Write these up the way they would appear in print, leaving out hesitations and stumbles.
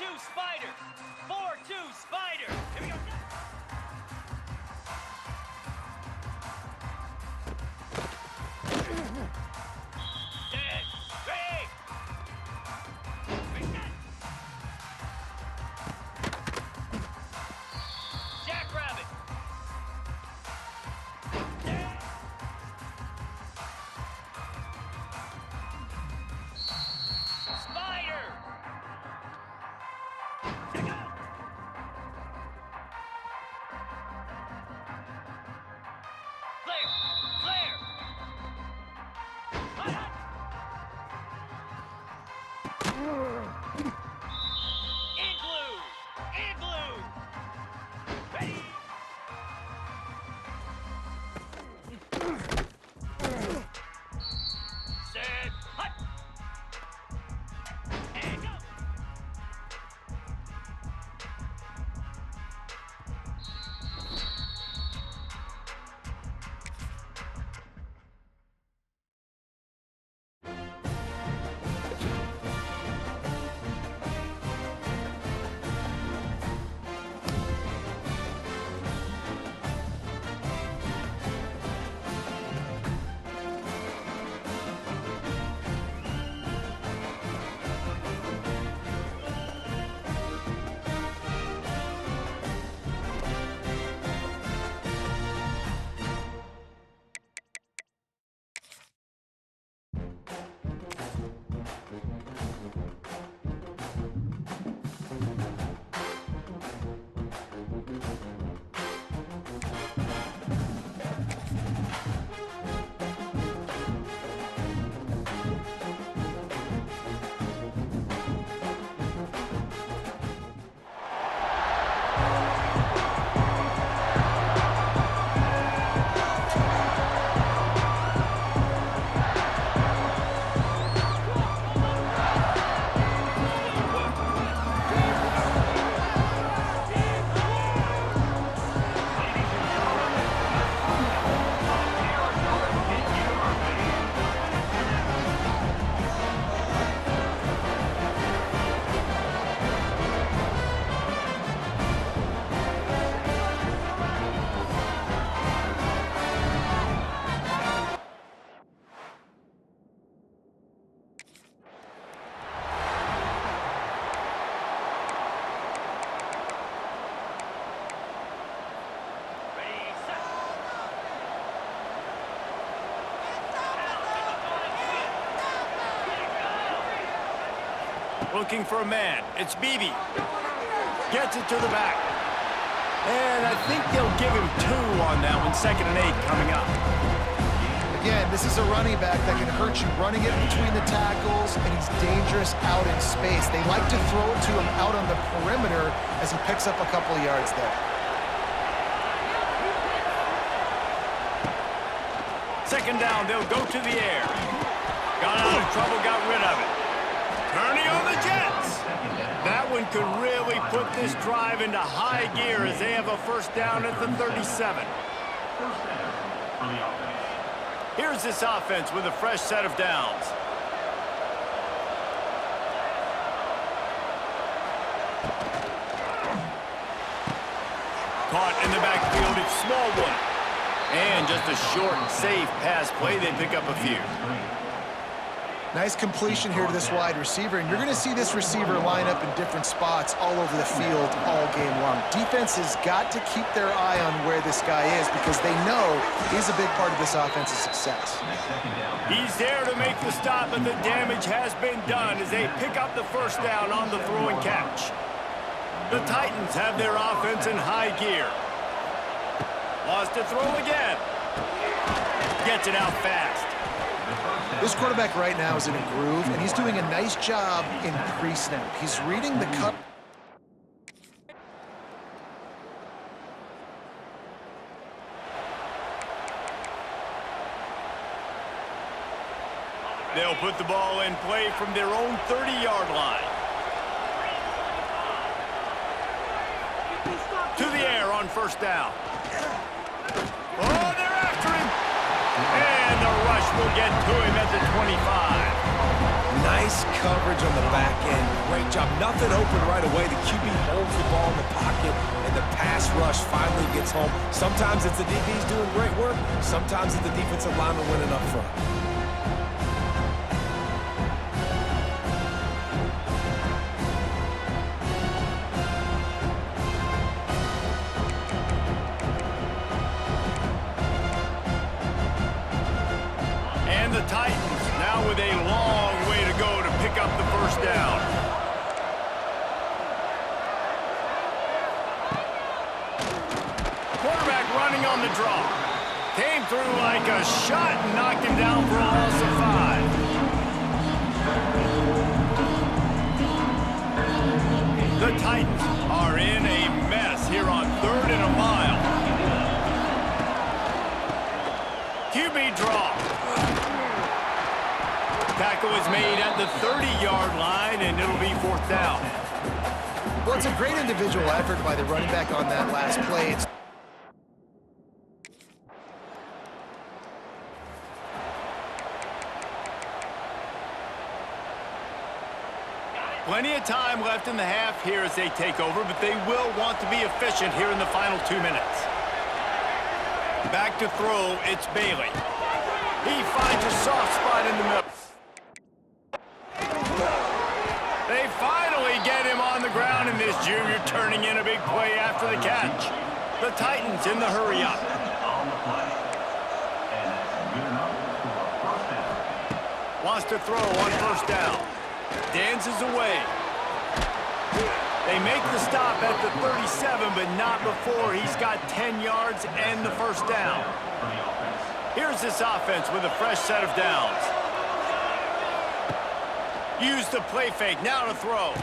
4-2 Spider. 4-2 Spider. Here we go. Dead. Ready. Reset. Jackrabbit. Dead. Spider. Check out. Flare. Flare. Hut, hut. Igloo. Igloo. Ready. Set. Hut. And go. Ready, set. Looking for a man. It's Beebe. Gets it to the back. And I think they'll give him 2 on that one. 2nd and 8 coming up. Again, this is a running back that can hurt you running it between the tackles, and he's dangerous out in space. They like to throw it to him out on the perimeter as he picks up a couple of yards there. 2nd down, they'll go to the air. Got out of trouble, got rid of it. Turning on the Jets. That one could really put this drive into high gear as they have a 1st down at the 37. Here's this offense with a fresh set of downs. Caught in the backfield, it's small one. And just a short, safe pass play, they pick up a few. Nice completion here to this wide receiver, and you're going to see this receiver line up in different spots all over the field all game long. Defense has got to keep their eye on where this guy is because they know he's a big part of this offense's success. He's there to make the stop, and the damage has been done as they pick up the 1st down on the throw and catch. The Titans have their offense in high gear. Lost to throw again. Gets it out fast. This quarterback right now is in a groove, and he's doing a nice job in pre-snap. He's reading the cut. They'll put the ball in play from their own 30-yard line. To the air on 1st down. Oh, they're after him. And the rush will get to him at the 25. Nice coverage on the back end. Great job. Nothing open right away. The QB holds the ball in the pocket, and the pass rush finally gets home. Sometimes it's the DBs doing great work. Sometimes it's the defensive lineman winning up front. And the Titans now with a long way to go to pick up the first down. Quarterback running on the draw. Came through like a shot and knocked him down for a loss of 5. The Titans are in a mess here on 3rd and a mile. QB draw. Tackle is made at the 30-yard line, and it'll be 4th down. Well, it's a great individual effort by the running back on that last play. Plenty of time left in the half here as they take over, but they will want to be efficient here in the final 2 minutes. Back to throw, it's Bailey. He finds a soft spot in the middle. They finally get him on the ground, and this junior turning in a big play after the catch. The Titans in the hurry-up. Wants to throw on 1st down. Dances away. They make the stop at the 37, but not before he's got 10 yards and the 1st down. Here's this offense with a fresh set of downs. Use the play fake, now to throw.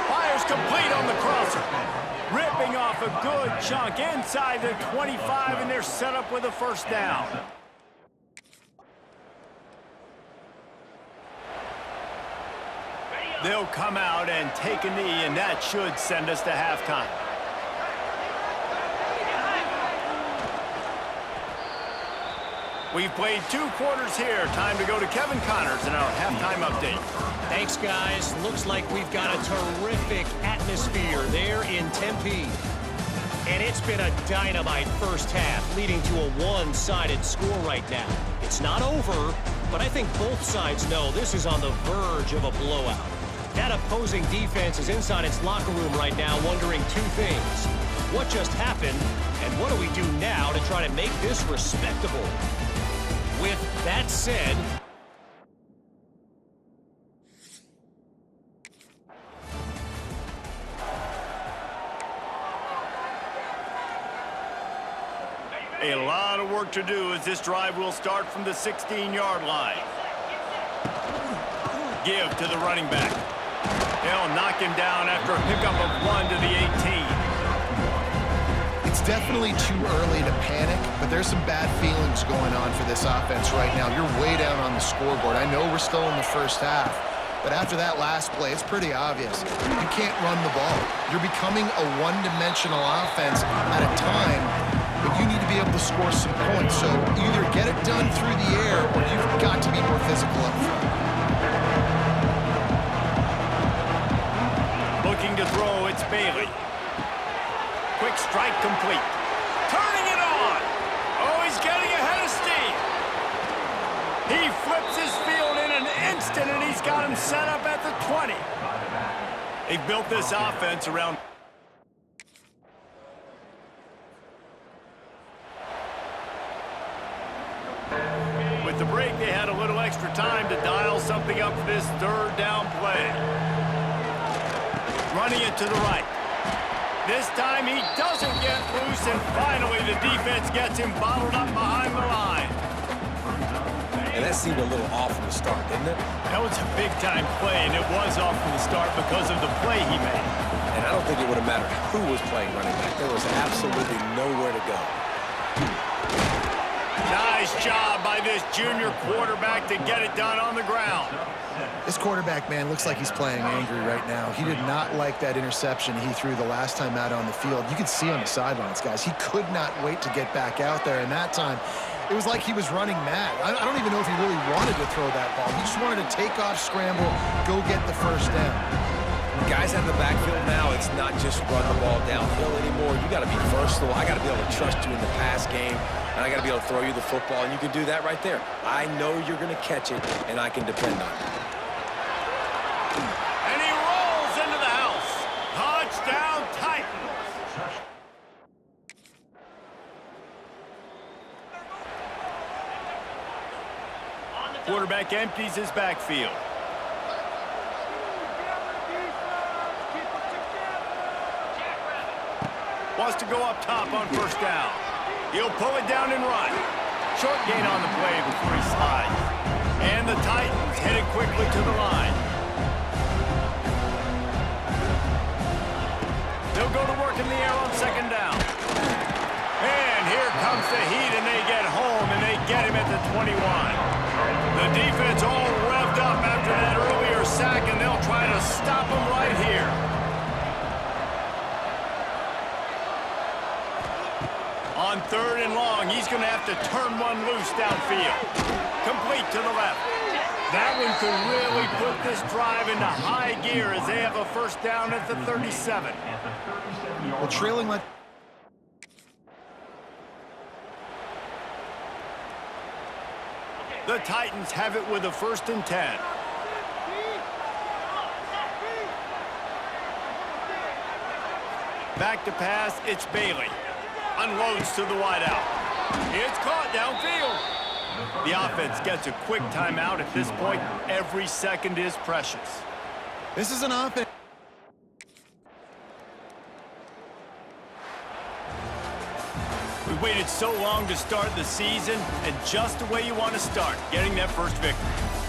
Fires complete on the crosser. Ripping off a good chunk inside the 25, and they're set up with a 1st down. They'll come out and take a knee, and that should send us to halftime. We've played 2 quarters here. Time to go to Kevin Connors in our halftime update. Thanks, guys. Looks like we've got a terrific atmosphere there in Tempe. And it's been a dynamite first half, leading to a one-sided score right now. It's not over, but I think both sides know this is on the verge of a blowout. That opposing defense is inside its locker room right now wondering 2 things. What just happened, and what do we do now to try to make this respectable? With that said, a lot of work to do as this drive will start from the 16-yard line. Give to the running back. They'll knock him down after a pickup of 1 to the 18. It's definitely too early to panic, but there's some bad feelings going on for this offense right now. You're way down on the scoreboard. I know we're still in the first half, but after that last play, it's pretty obvious. You can't run the ball. You're becoming a one-dimensional offense at a time, but you need to be able to score some points. So either get it done through the air, or you've got to be more physical up front. Looking to throw, it's Bailey. Quick strike complete. Turning it on. Oh, he's getting ahead of steam. He flips his field in an instant, and he's got him set up at the 20. They built this offense around... With the break, they had a little extra time to dial something up for this 3rd down play. Running it to the right. This time he doesn't get loose, and finally the defense gets him bottled up behind the line. And that seemed a little off from the start, didn't it? That was a big-time play, and it was off from the start because of the play he made. And I don't think it would have mattered who was playing running back. There was absolutely nowhere to go. Nice job by this junior quarterback to get it done on the ground. This quarterback, man, looks like he's playing angry right now. He did not like that interception he threw the last time out on the field. You could see on the sidelines, guys. He could not wait to get back out there, and that time It was like he was running mad. I don't even know if he really wanted to throw that ball. He just wanted to take off, scramble, go get the first down. Guys out in the backfield now, it's not just run the ball downhill anymore. You got to be versatile. I got to be able to trust you in the pass game, and I got to be able to throw you the football, and you can do that right there. I know you're going to catch it, and I can depend on it. And he rolls into the house. Touchdown, Titans. Quarterback empties his backfield. Wants to go up top on first down. He'll pull it down and run. Short gain on the play before he slides. And the Titans headed quickly to the line. They'll go to work in the air on second down. And here comes the heat, and they get home, and they get him at the 21. The defense all revved up after that earlier sack, and they'll try to stop him right here. On third and long, he's going to have to turn one loose downfield. Complete to the left. That one could really put this drive into high gear as they have a first down at the 37. Well, trailing like... The Titans have it with a 1st and 10. Back to pass, it's Bailey. Unloads to the wideout. It's caught downfield. The offense gets a quick timeout at this point. Every second is precious. This is an offense. We waited so long to start the season, and just the way you want to start, getting that first victory.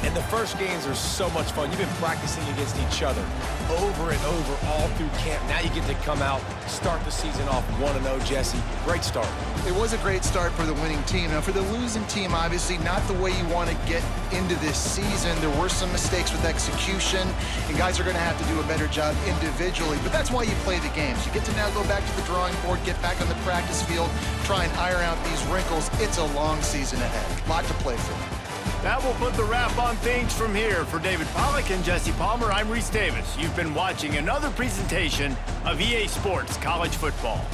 And the first games are so much fun. You've been practicing against each other over and over all through camp. Now you get to come out, start the season off 1-0, Jesse. Great start. It was a great start for the winning team. Now, for the losing team, obviously not the way you want to get into this season. There were some mistakes with execution, and guys are going to have to do a better job individually. But that's why you play the games. You get to now go back to the drawing board, get back on the practice field, try and iron out these wrinkles. It's a long season ahead. A lot to play for. That will put the wrap on things from here. For David Pollack and Jesse Palmer, I'm Reese Davis. You've been watching another presentation of EA Sports College Football.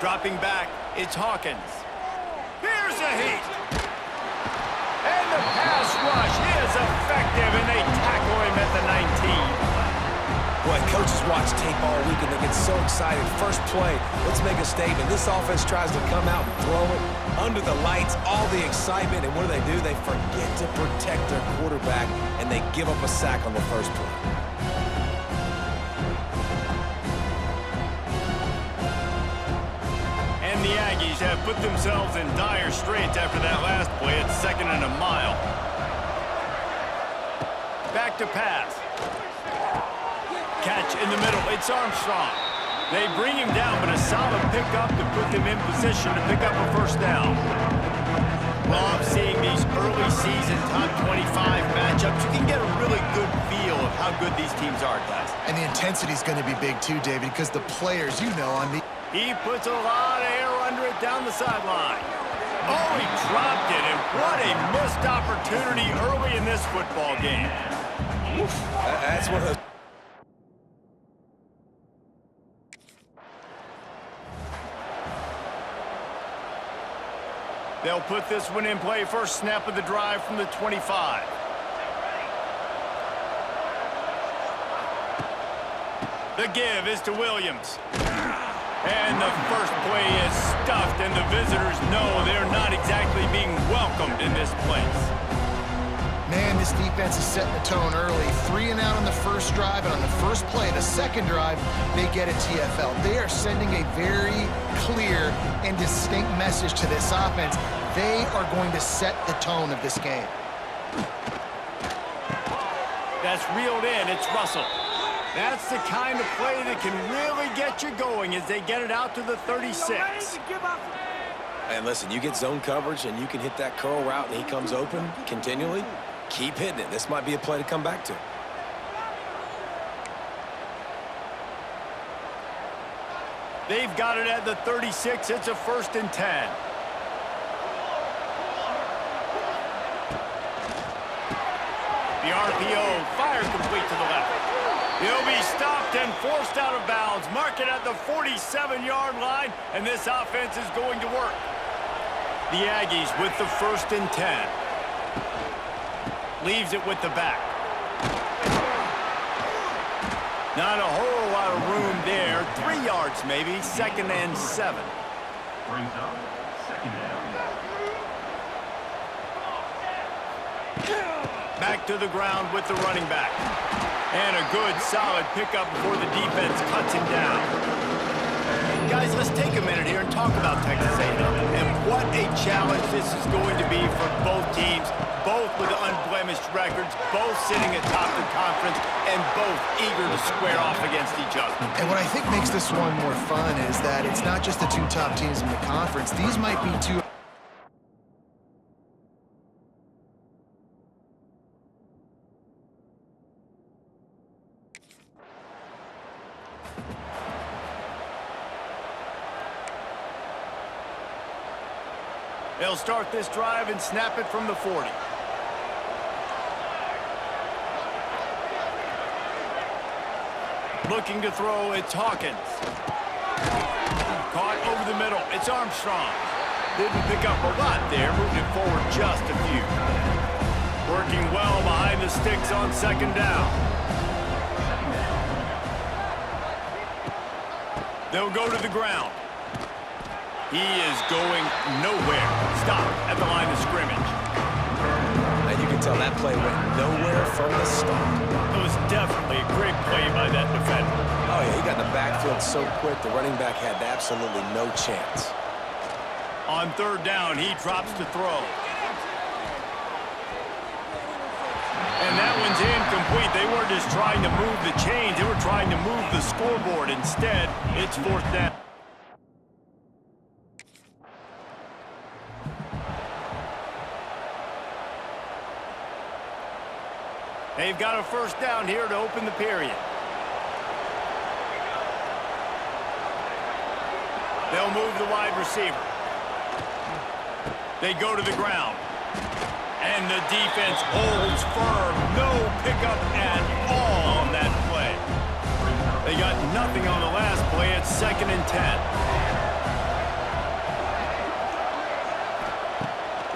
Dropping back, it's Hawkins. Here's a heat. And the pass rush is effective, and they tackle him at the 19. Boy, coaches watch tape all week and they get so excited. First play, let's make a statement. This offense tries to come out and throw it under the lights, all the excitement, and what do? They forget to protect their quarterback, and they give up a sack on the first play. And the Aggies have put themselves in dire straits after that last play at 2nd and a mile. Back to pass. Catch in the middle, it's Armstrong. They bring him down, but a solid pickup to put them in position to pick up a first down. Love seeing these early season top 25 matchups. You can get a really good feel of how good these teams are, guys. And the intensity is going to be big too, David, because the players, on the... He puts a lot of air under it down the sideline. Oh, he dropped it, and what a missed opportunity early in this football game. That's one of those... They'll put this one in play. First snap of the drive from the 25. The give is to Williams. And the first play is stuffed, and the visitors know they're not exactly being welcomed in this place. Man, this defense is setting the tone early. 3 and out on the first drive, and on the first play, the second drive, they get a TFL. They are sending a very clear and distinct message to this offense. They are going to set the tone of this game. That's reeled in. It's Russell. That's the kind of play that can really get you going as they get it out to the 36. And listen, you get zone coverage and you can hit that curl route and he comes open continually. Keep hitting it. This might be a play to come back to. They've got it at the 36. It's a 1st and 10. The RPO, fire complete to the left. He'll be stopped and forced out of bounds. Mark it at the 47-yard line, and this offense is going to work. The Aggies with the 1st and 10. Leaves it with the back. Not a whole lot of room there. 3 yards maybe. 2nd and 7. Brings up 2nd down. Back to the ground with the running back. And a good, solid pickup before the defense cuts him down. Guys, let's take a minute here and talk about Texas A&M and what a challenge this is going to be for both teams, both with unblemished records, both sitting atop the conference, and both eager to square off against each other. And what I think makes this one more fun is that it's not just the 2 top teams in the conference. These might be 2... They'll start this drive and snap it from the 40. Looking to throw, it's Hawkins. Caught over the middle, it's Armstrong. Didn't pick up a lot there, moved it forward just a few. Working well behind the sticks on 2nd down. They'll go to the ground. He is going nowhere. Stop at the line of scrimmage. And you can tell that play went nowhere from the start. It was definitely a great play by that defender. Oh, yeah, he got in the backfield so quick, the running back had absolutely no chance. On 3rd down, he drops to throw. And that one's incomplete. They weren't just trying to move the chains. They were trying to move the scoreboard. Instead, it's 4th down. They've got a 1st down here to open the period. They'll move the wide receiver. They go to the ground. And the defense holds firm. No pickup at all on that play. They got nothing on the last play. It's 2nd and 10.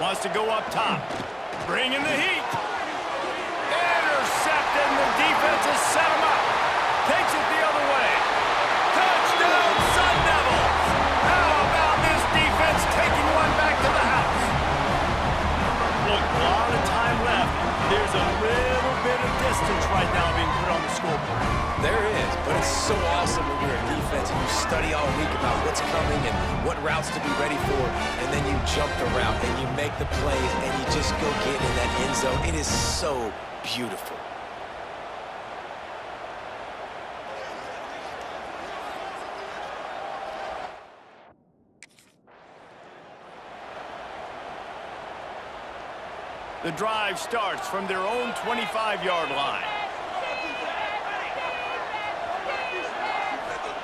Wants to go up top. Bringing the heat. Intercepted, and the defense has set him up. Takes it the other way. Touchdown, Sun Devils! How about this defense taking one back to the house? Look, a lot of time left. There's a little bit of distance right now being put on the scoreboard. There is, but it's so awesome when you're a defense and you study all week about what's coming and what routes to be ready for, and then you jump the route and you make the plays and you just go get in that end zone. It is so beautiful. The drive starts from their own 25-yard line.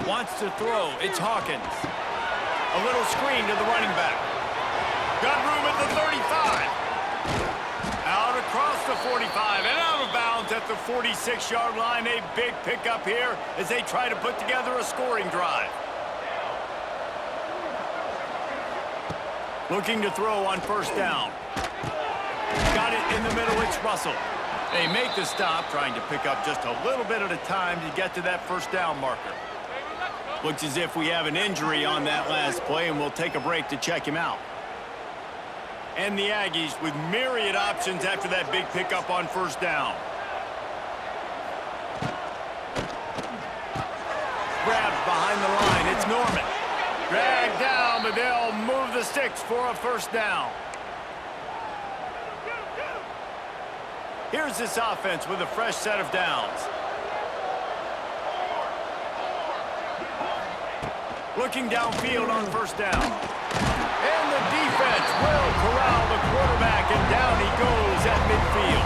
Wants to throw. It's Hawkins. A little screen to the running back. Got room at the 35. Out across the 45 and out of bounds at the 46-yard line. A big pickup here as they try to put together a scoring drive. Looking to throw on first down. Got it in the middle. It's Russell. They make the stop, trying to pick up just a little bit at a time to get to that first down marker. Looks as if we have an injury on that last play, and we'll take a break to check him out. And the Aggies with myriad options after that big pickup on first down. Grabbed behind the line. It's Norman. Dragged down, but they'll move the sticks for a first down. Here's this offense with a fresh set of downs. Looking downfield on first down. And the defense will corral the quarterback, and down he goes at midfield.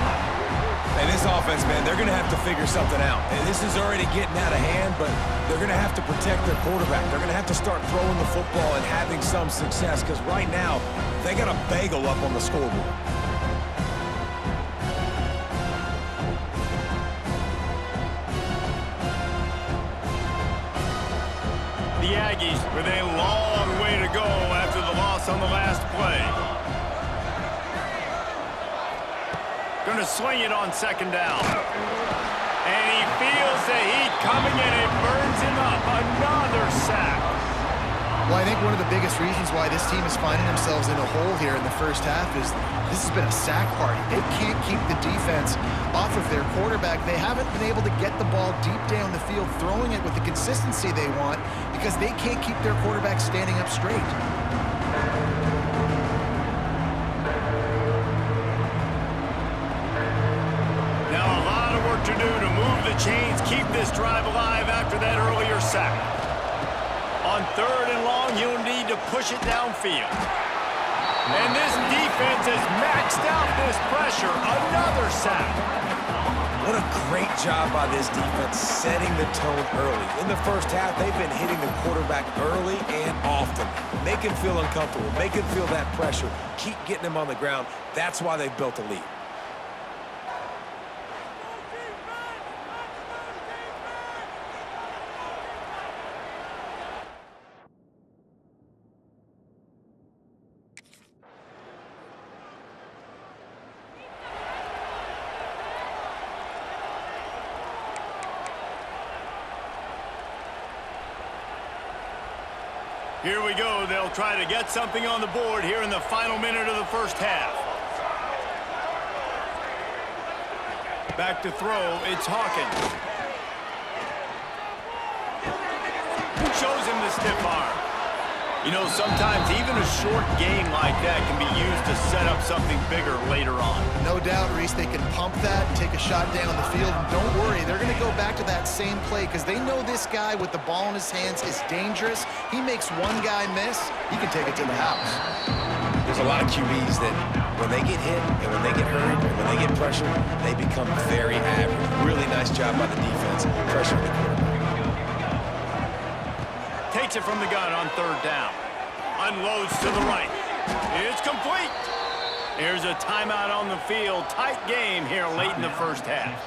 And this offense, man, they're going to have to figure something out. And this is already getting out of hand, but they're going to have to protect their quarterback. They're going to have to start throwing the football and having some success, because right now, they got a bagel up on the scoreboard. The Aggies with a long way to go after the loss on the last play. Going to swing it on second down. And he feels the heat coming and it burns him up. Another sack. Well, I think one of the biggest reasons why this team is finding themselves in a hole here in the first half is this has been a sack party. They can't keep the defense off of their quarterback. They haven't been able to get the ball deep down the field, throwing it with the consistency they want, because they can't keep their quarterback standing up straight. Now a lot of work to do to move the chains, keep this drive alive after that earlier sack. On third and long, you'll need to push it downfield. And this defense has maxed out this pressure. Another sack. What a great job by this defense setting the tone early. In the first half, they've been hitting the quarterback early and often. Make him feel uncomfortable. Make him feel that pressure. Keep getting him on the ground. That's why they've built a lead. Here we go. They'll try to get something on the board here in the final minute of the first half. Back to throw. It's Hawkins. Shows him the stiff arm. You know, sometimes even a short game like that can be used to set up something bigger later on. No doubt, Reese, they can pump that, take a shot down the field, and don't worry, they're going to go back to that same play because they know this guy with the ball in his hands is dangerous. He makes one guy miss, he can take it to the house. There's a lot of QBs that when they get hit and when they get hurt and when they get pressured, they become very average. Really nice job by the defense, pressuring the quarterback. Takes it from the gun on third down. Unloads to the right. It's complete. Here's a timeout on the field. Tight game here late in the first half.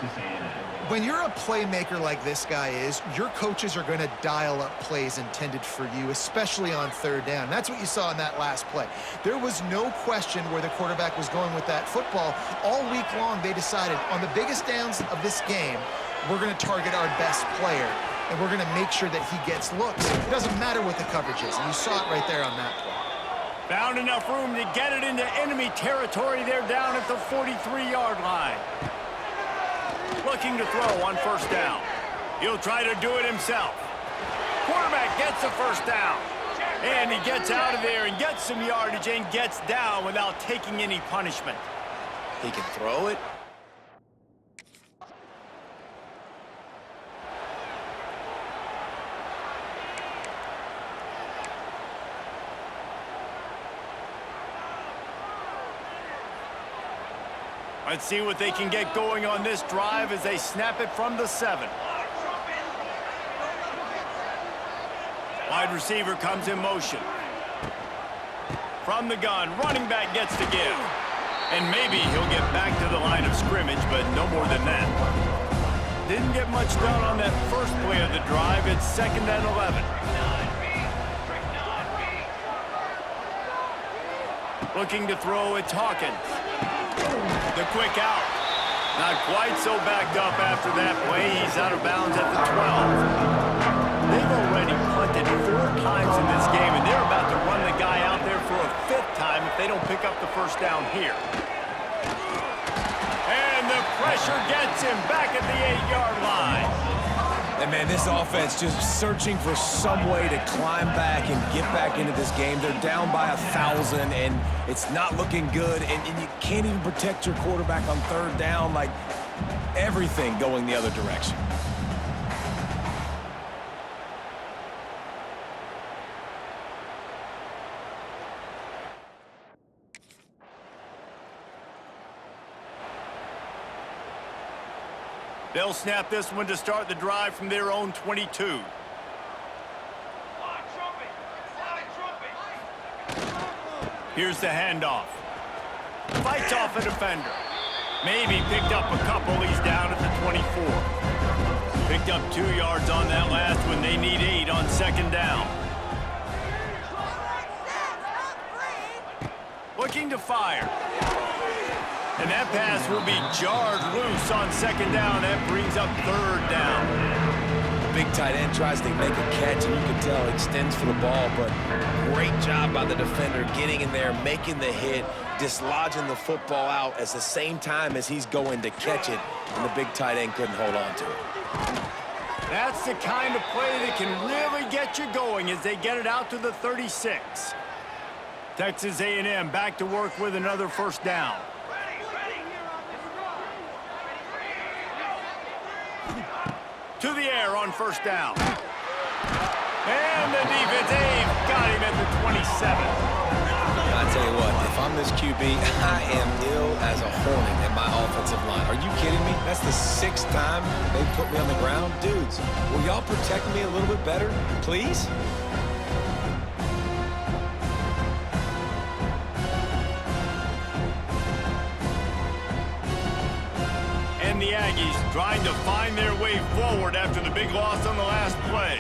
When you're a playmaker like this guy is, your coaches are going to dial up plays intended for you, especially on third down. That's what you saw in that last play. There was no question where the quarterback was going with that football. All week long, they decided on the biggest downs of this game, we're going to target our best player, and we're going to make sure that he gets looks. It doesn't matter what the coverage is, and you saw it right there on that play. Found enough room to get it into enemy territory. They're down at the 43-yard line. Looking to throw on first down. He'll try to do it himself. Quarterback gets the first down. And he gets out of there and gets some yardage and gets down without taking any punishment. He can throw it. Let's see what they can get going on this drive as they snap it from the 7. Wide receiver comes in motion. From the gun, running back gets to give. And maybe he'll get back to the line of scrimmage, but no more than that. Didn't get much done on that first play of the drive. It's 2nd and 11. Looking to throw, it's Hawkins. The quick out. Not quite so backed up after that play. He's out of bounds at the 12. They've already punted 4 times in this game, and they're about to run the guy out there for a 5th time if they don't pick up the first down here. And the pressure gets him back at the 8-yard line. And, man, this offense just searching for some way to climb back and get back into this game. They're down by 1,000, and it's not looking good. And you can't even protect your quarterback on third down. Like, everything going the other direction. They'll snap this one to start the drive from their own 22. Here's the handoff. Fights off a defender. Maybe picked up a couple. He's down at the 24. Picked up 2 yards on that last one. They need 8 on 2nd down. Looking to fire. And that pass will be jarred loose on 2nd down. That brings up 3rd down. The big tight end tries to make a catch, and you can tell extends for the ball, but great job by the defender getting in there, making the hit, dislodging the football out at the same time as he's going to catch it, and the big tight end couldn't hold on to it. That's the kind of play that can really get you going as they get it out to the 36. Texas A&M back to work with another first down. To the air on first down. And the defense, they've got him at the 27. I tell you what, if I'm this QB, I am ill as a hornet in my offensive line. Are you kidding me? That's the 6th time they put me on the ground. Dudes, will y'all protect me a little bit better, please? And the Aggies trying to find their way forward after the big loss on the last play.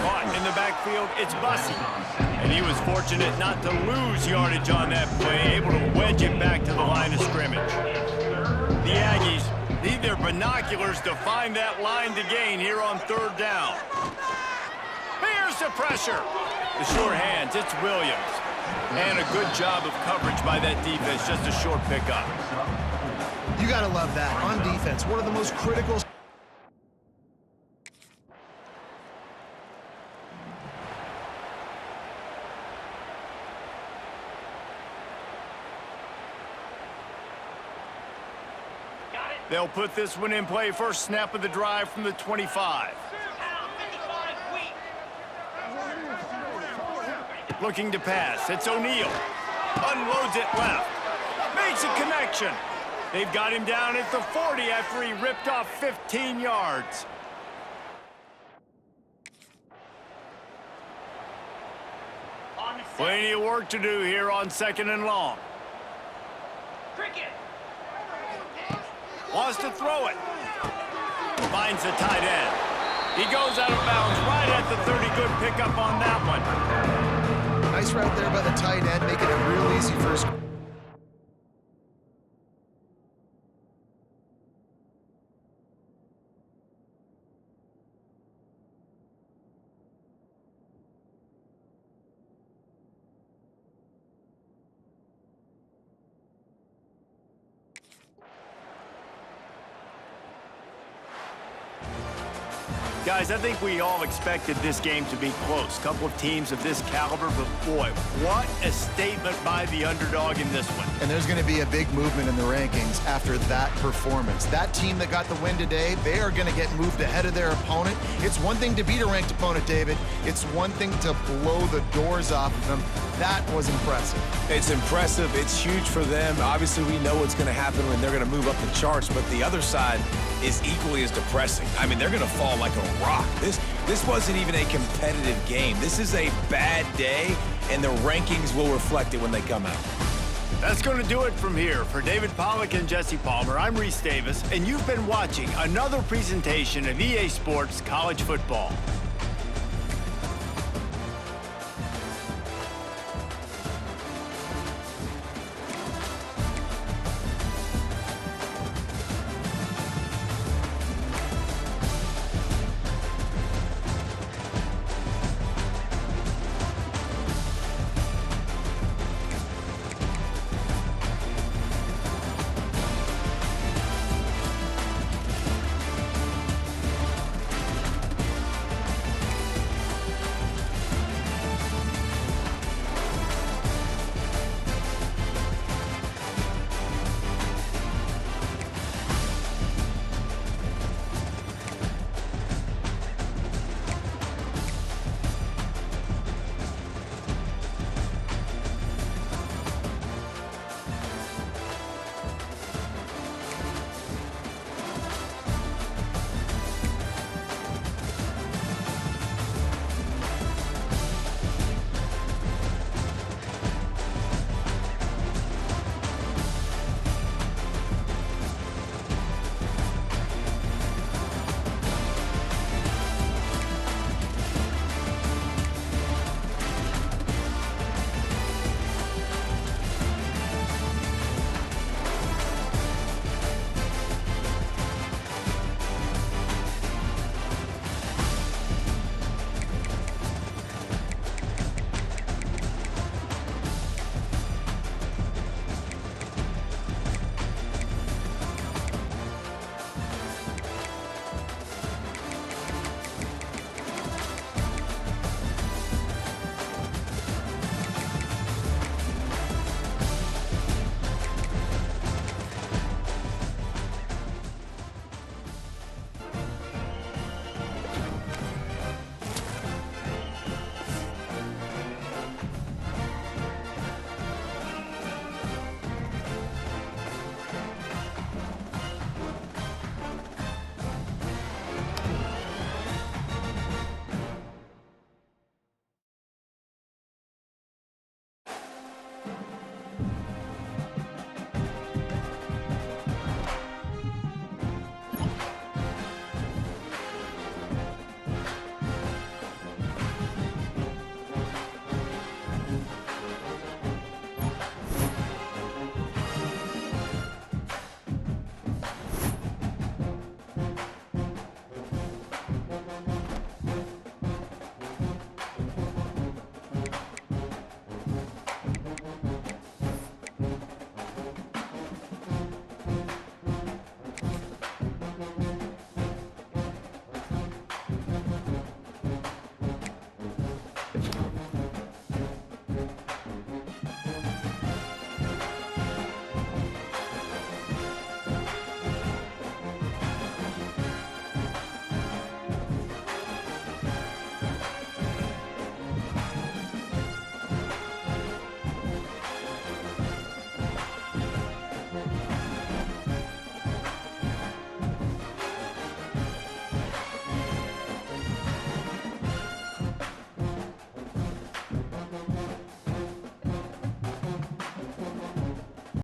Caught in the backfield, it's Bussey. And he was fortunate not to lose yardage on that play, able to wedge it back to the line of scrimmage. The Aggies need their binoculars to find that line to gain here on 3rd down. Here's the pressure. The sure hands, it's Williams. And a good job of coverage by that defense, just a short pickup. You got to love that. On defense, one of the most critical... They'll put this one in play. First snap of the drive from the 25. Looking to pass. It's O'Neal. Unloads it left. Makes a connection. They've got him down at the 40 after he ripped off 15 yards. On the Plenty of work to do here on 2nd and long. Cricket. Wants to throw it. Finds the tight end. He goes out of bounds right at the 30. Good pickup on that one. Nice route there by the tight end, making it real easy for his... Guys, I think we all expected this game to be close. Couple of teams of this caliber, but boy, what a statement by the underdog in this one. And there's going to be a big movement in the rankings after that performance. That team that got the win today, they are going to get moved ahead of their opponent. It's one thing to beat a ranked opponent, David. It's one thing to blow the doors off of them. That was impressive. It's impressive. It's huge for them. Obviously, we know what's going to happen when they're going to move up the charts, but the other side is equally as depressing. I mean, they're going to fall like a rock. This wasn't even a competitive game. This is a bad day, and the rankings will reflect it when they come out. That's going to do it from here. For David Pollack and Jesse Palmer, I'm Reese Davis, and you've been watching another presentation of EA Sports College Football.